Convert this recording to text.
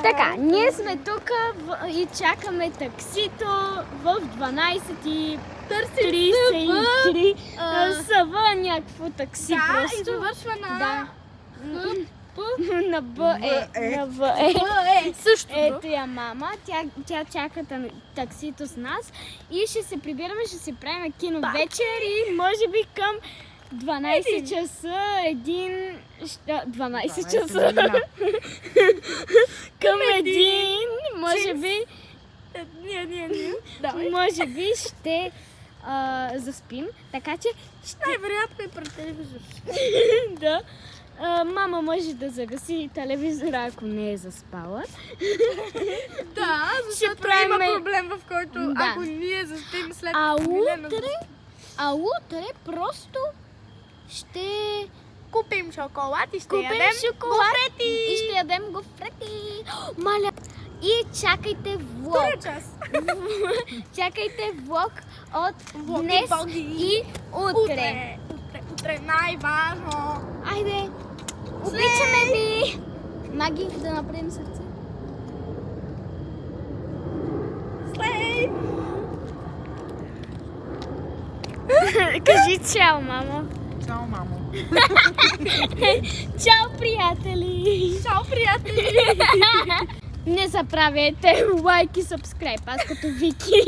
Така, ние сме тук и чакаме таксито в 12:33. Съва някакво такси просто. И завършва на... Да. На Б е. Също. Ето я мама, тя чака таксито с нас и ще се прибираме, ще си правим кино вечер и може би към 12 часа, 12 часа. Към 1, може би, може би ще заспим, така че Най-вероятно и пред телевизор. да. Мама може да загаси телевизора, ако не е заспала. Да, защото има проблем, в който ако ние заспим след А утре просто ще купим шоколад и ще купим ядем шоколад гофрети. и ще ядем гофрети. Маля! И чакайте влог. Чакайте влог от днес и утре. Утре най-важно. Айде! Обичаме ви! Маги, да направим сърце. Слей! Кажи чао, мамо. Чао, мамо. Чао, приятели! Чао, приятели! Не забравяйте лайк и сабскрайб, аз като Вики.